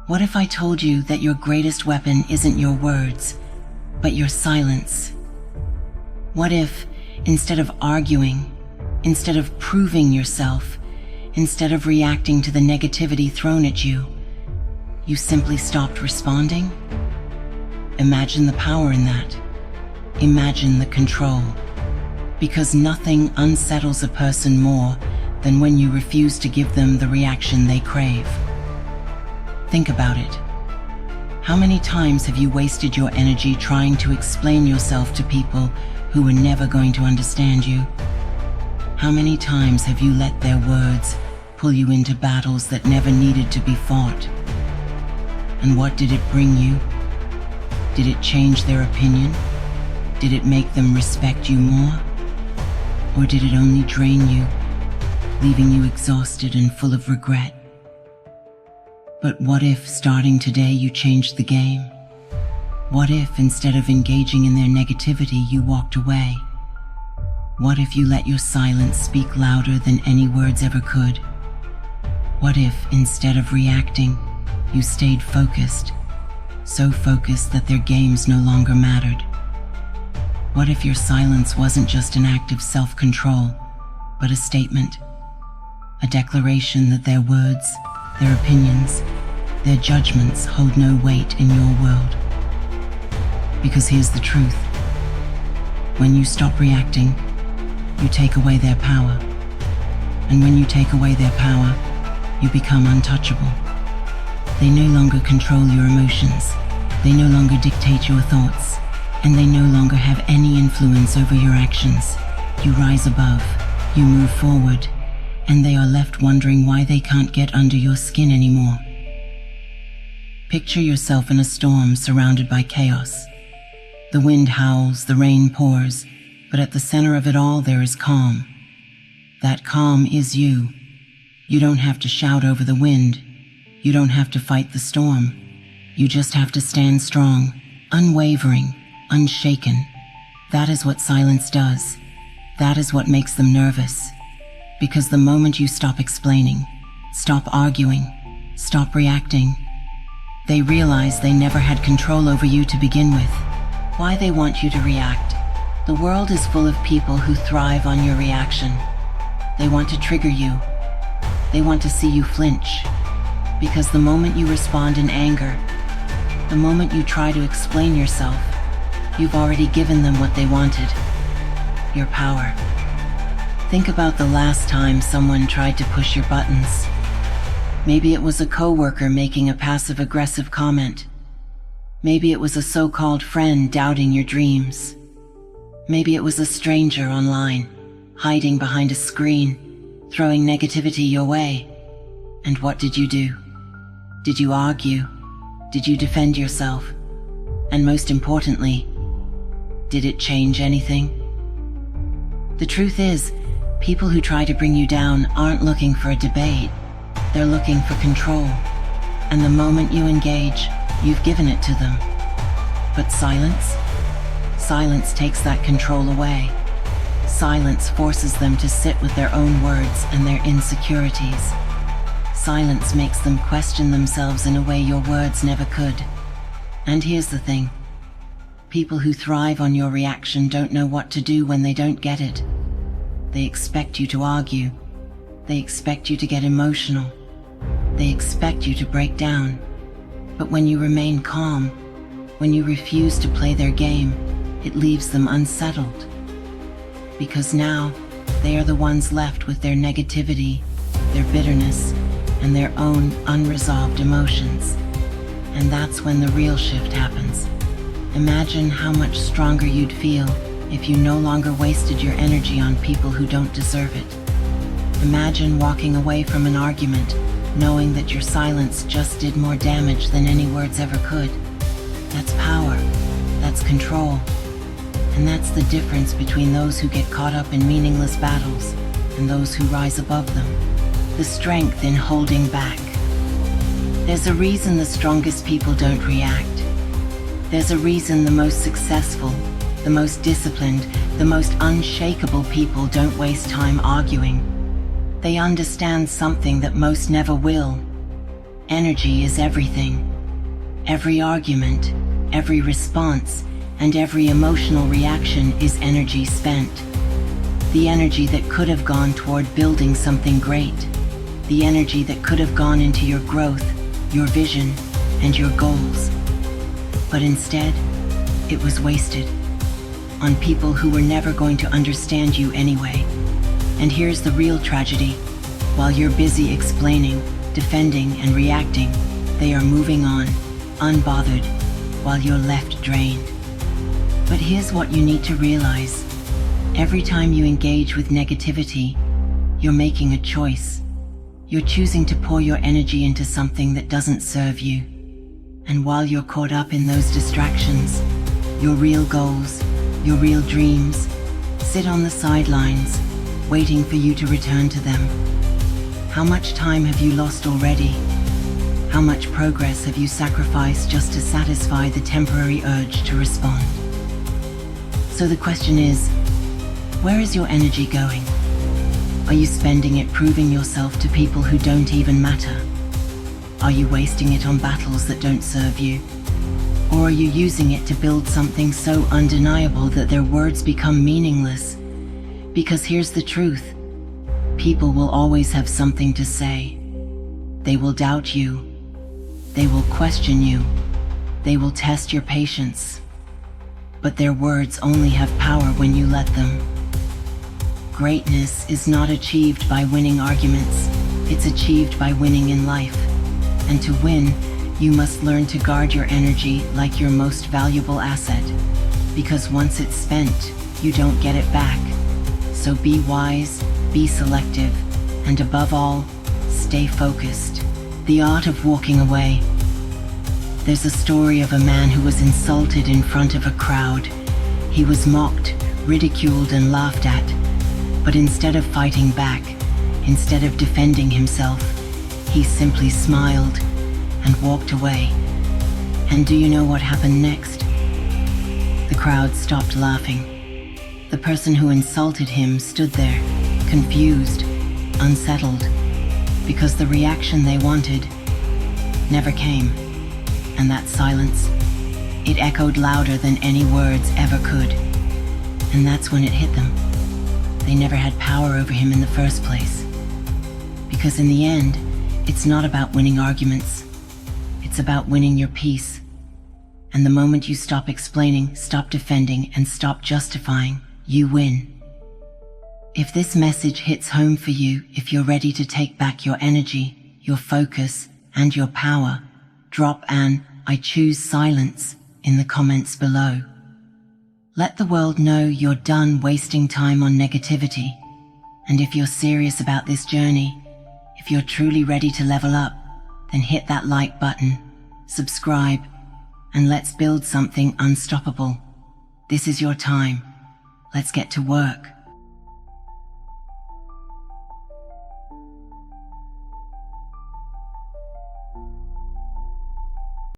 What if I told you that your greatest weapon isn't your words, but your silence? What if, instead of arguing, instead of proving yourself, instead of reacting to the negativity thrown at you, you simply stopped responding? Imagine the power in that. Imagine the control. Because nothing unsettles a person more than when you refuse to give them the reaction they crave. Think about it. How many times have you wasted your energy trying to explain yourself to people who were never going to understand you? How many times have you let their words pull you into battles that never needed to be fought? And what did it bring you? Did it change their opinion? Did it make them respect you more? Or did it only drain you, leaving you exhausted and full of regret? But what if, starting today, you changed the game? What if, instead of engaging in their negativity, you walked away? What if you let your silence speak louder than any words ever could? What if, instead of reacting, you stayed focused, so focused that their games no longer mattered? What if your silence wasn't just an act of self-control, but a statement, a declaration that their words, their opinions, their judgments hold no weight in your world? Because here's the truth. When you stop reacting, you take away their power. And when you take away their power, you become untouchable. They no longer control your emotions. They no longer dictate your thoughts. And they no longer have any influence over your actions. You rise above, you move forward, and they are left wondering why they can't get under your skin anymore. Picture yourself in a storm surrounded by chaos. The wind howls, the rain pours, but at the center of it all there is calm. That calm is you. You don't have to shout over the wind. You don't have to fight the storm. You just have to stand strong, unwavering, unshaken. That is what silence does. That is what makes them nervous. Because the moment you stop explaining, stop arguing, stop reacting, they realize they never had control over you to begin with. Why they want you to react? The world is full of people who thrive on your reaction. They want to trigger you. They want to see you flinch. Because the moment you respond in anger, the moment you try to explain yourself, you've already given them what they wanted, your power. Think about the last time someone tried to push your buttons. Maybe it was a coworker making a passive-aggressive comment. Maybe it was a so-called friend doubting your dreams. Maybe it was a stranger online, hiding behind a screen, throwing negativity your way. And what did you do? Did you argue? Did you defend yourself? And most importantly, did it change anything? The truth is, people who try to bring you down aren't looking for a debate. They're looking for control. And the moment you engage, you've given it to them. But silence? Silence takes that control away. Silence forces them to sit with their own words and their insecurities. Silence makes them question themselves in a way your words never could. And here's the thing. People who thrive on your reaction don't know what to do when they don't get it. They expect you to argue. They expect you to get emotional. They expect you to break down. But when you remain calm, when you refuse to play their game, it leaves them unsettled. Because now, they are the ones left with their negativity, their bitterness, and their own unresolved emotions. And that's when the real shift happens. Imagine how much stronger you'd feel if you no longer wasted your energy on people who don't deserve it. Imagine walking away from an argument, knowing that your silence just did more damage than any words ever could. That's power. That's control. And that's the difference between those who get caught up in meaningless battles and those who rise above them. The strength in holding back. There's a reason the strongest people don't react. There's a reason the most successful, the most disciplined, the most unshakable people don't waste time arguing. They understand something that most never will. Energy is everything. Every argument, every response, and every emotional reaction is energy spent. The energy that could have gone toward building something great. The energy that could have gone into your growth, your vision, and your goals. But instead, it was wasted on people who were never going to understand you anyway. And here's the real tragedy. While you're busy explaining, defending, and reacting, they are moving on, unbothered, while you're left drained. But here's what you need to realize. Every time you engage with negativity, you're making a choice. You're choosing to pour your energy into something that doesn't serve you. And while you're caught up in those distractions, your real goals, your real dreams, sit on the sidelines, waiting for you to return to them. How much time have you lost already? How much progress have you sacrificed just to satisfy the temporary urge to respond? So the question is, where is your energy going? Are you spending it proving yourself to people who don't even matter? Are you wasting it on battles that don't serve you? Or are you using it to build something so undeniable that their words become meaningless? Because here's the truth. People will always have something to say. They will doubt you. They will question you. They will test your patience. But their words only have power when you let them. Greatness is not achieved by winning arguments. It's achieved by winning in life. And to win, you must learn to guard your energy like your most valuable asset. Because once it's spent, you don't get it back. So be wise, be selective, and above all, stay focused. The art of walking away. There's a story of a man who was insulted in front of a crowd. He was mocked, ridiculed, and laughed at. But instead of fighting back, instead of defending himself, he simply smiled and walked away. And do you know what happened next? The crowd stopped laughing. The person who insulted him stood there, confused, unsettled, because the reaction they wanted never came. And that silence, it echoed louder than any words ever could. And that's when it hit them. They never had power over him in the first place. Because in the end, it's not about winning arguments. It's about winning your peace. And the moment you stop explaining, stop defending, and stop justifying, you win. If this message hits home for you, if you're ready to take back your energy, your focus, and your power, drop an "I choose silence" in the comments below. Let the world know you're done wasting time on negativity. And if you're serious about this journey, if you're truly ready to level up, then hit that like button, subscribe, and let's build something unstoppable. This is your time. Let's get to work.